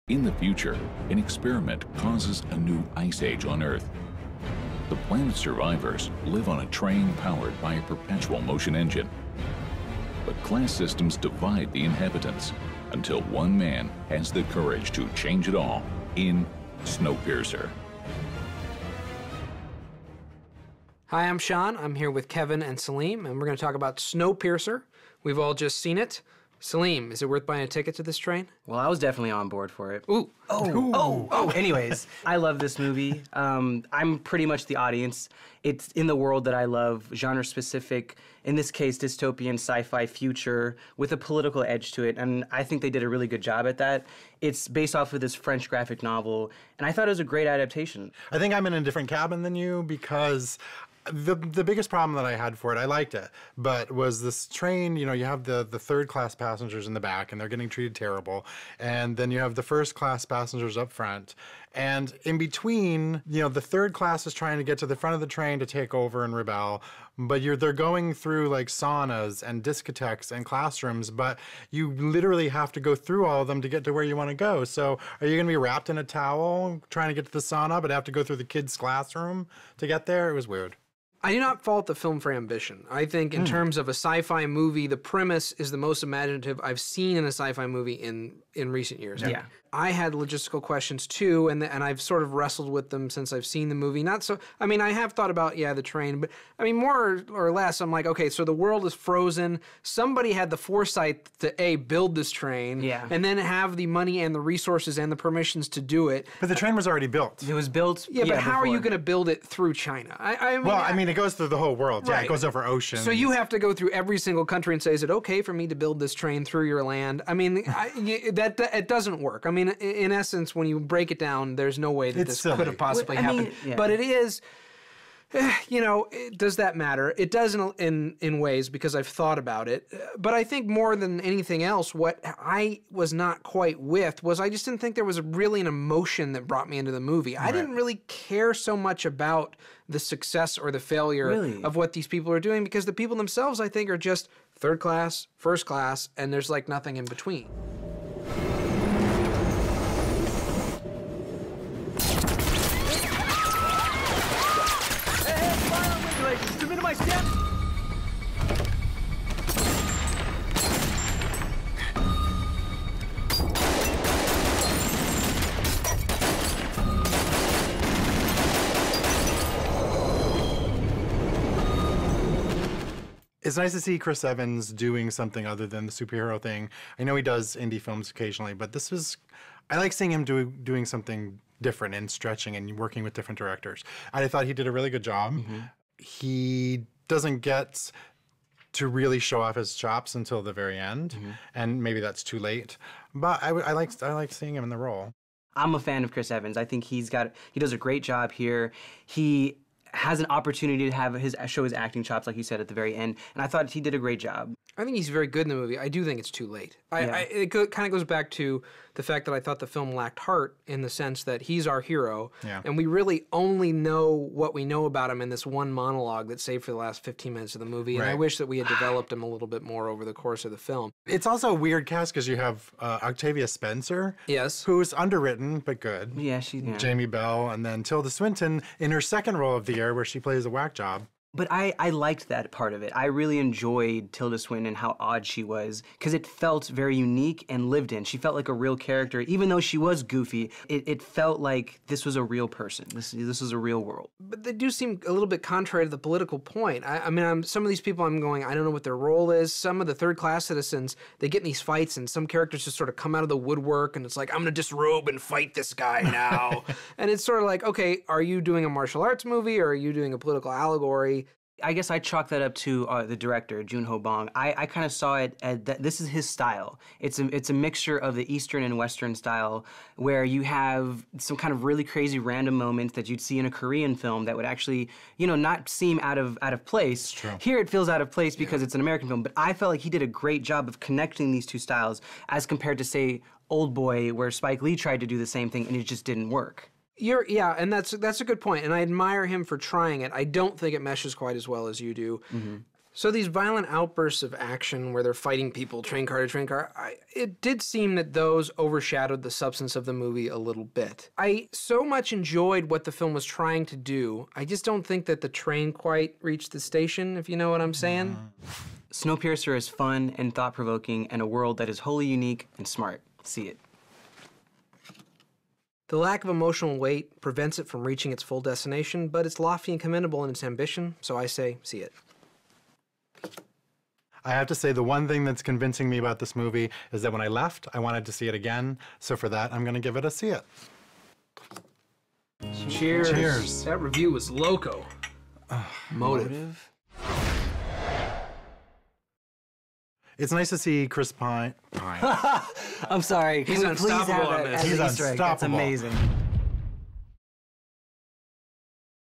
In the future, an experiment causes a new ice age on Earth. The planet's survivors live on a train powered by a perpetual motion engine. But class systems divide the inhabitants until one man has the courage to change it all in Snowpiercer. Hi, I'm Sean. I'm here with Kevin and Salim, and we're going to talk about Snowpiercer. We've all just seen it. Salim, is it worth buying a ticket to this train? Well, I was definitely on board for it. Ooh. Anyways, I love this movie. I'm pretty much the audience. It's in the world that I love, genre-specific, in this case, dystopian sci-fi future with a political edge to it, and I think they did a really good job at that. It's based off of this French graphic novel, and I thought it was a great adaptation. I think I'm in a different cabin than you because the biggest problem that I had for it, I liked it, but was this train, you know, you have the third class passengers in the back and they're getting treated terrible. And then you have the first class passengers up front. And in between, you know, the third class is trying to get to the front of the train to take over and rebel. But they're going through like saunas and discotheques and classrooms, but you literally have to go through all of them to get to where you want to go. So are you going to be wrapped in a towel trying to get to the sauna, but have to go through the kids' classroom to get there? It was weird. I do not fault the film for ambition. I think in terms of a sci-fi movie, the premise is the most imaginative I've seen in a sci-fi movie in recent years. Yeah. I had logistical questions too, and I've sort of wrestled with them since I've seen the movie. Not so, I mean, I have thought about, the train, but I mean, more or less, I'm like, okay, so the world is frozen. Somebody had the foresight to build this train, and then have the money and the resources and the permissions to do it. But the train was already built. It was built, but how are you going to build it through China? I mean, it goes through the whole world. Right. Yeah, it goes over oceans. So you have to go through every single country and say, is it okay for me to build this train through your land? I mean, it doesn't work. I mean, in essence, when you break it down, there's no way that this could have possibly happened. But it is, does that matter? It does in ways because I've thought about it. But I think more than anything else, what I was not quite with was I just didn't think there was really an emotion that brought me into the movie. I didn't really care so much about the success or the failure of what these people are doing because the people themselves, I think, are just third class, first class, and there's like nothing in between. Submit my steps. It's nice to see Chris Evans doing something other than the superhero thing. I know he does indie films occasionally, but I like seeing him doing something different and stretching and working with different directors. I thought he did a really good job. He doesn't get to really show off his chops until the very end, and maybe that's too late. But I like seeing him in the role. I'm a fan of Chris Evans. I think he does a great job here. He has an opportunity to show his acting chops, like you said, at the very end, and I thought he did a great job. I think he's very good in the movie. I do think it's too late. It kind of goes back to the fact that I thought the film lacked heart in the sense that he's our hero, and we really only know what we know about him in this one monologue that's saved for the last 15 minutes of the movie, and I wish that we had developed him a little bit more over the course of the film. It's also a weird cast because you have Octavia Spencer, who's underwritten but good. Jamie Bell, and then Tilda Swinton in her second role of the year where she plays a whack job. But I liked that part of it. I really enjoyed Tilda Swinton and how odd she was, because it felt very unique and lived in. She felt like a real character. Even though she was goofy, it felt like this was a real person. This was a real world. But they do seem a little bit contrary to the political point. I mean, some of these people I'm going, I don't know what their role is. Some of the third-class citizens, they get in these fights, and some characters just sort of come out of the woodwork, and it's like, I'm going to disrobe and fight this guy now. And it's sort of like, okay, are you doing a martial arts movie, or are you doing a political allegory? I guess I chalk that up to the director, Joon-ho. I kind of saw it as that this is his style. It's a mixture of the Eastern and Western style, where you have some kind of really crazy random moments that you'd see in a Korean film that would actually, not seem out of place. True. Here it feels out of place because it's an American film, but I felt like he did a great job of connecting these two styles as compared to, say, Old Boy, where Spike Lee tried to do the same thing and it just didn't work. And that's a good point, and I admire him for trying it. I don't think it meshes quite as well as you do. So these violent outbursts of action where they're fighting people, train car to train car, it did seem that those overshadowed the substance of the movie a little bit. I so much enjoyed what the film was trying to do, I just don't think that the train quite reached the station, if you know what I'm saying. Snowpiercer is fun and thought-provoking and a world that is wholly unique and smart. See it. The lack of emotional weight prevents it from reaching its full destination, but it's lofty and commendable in its ambition, so I say, see it. I have to say the one thing that's convincing me about this movie is that when I left, I wanted to see it again. So for that, I'm going to give it a see it. Cheers. Cheers. That review was loco. Motive. It's nice to see Chris Pine. I'm sorry. He's Can we please have unstoppable on that this. as He's an Easter egg? That's unstoppable. amazing.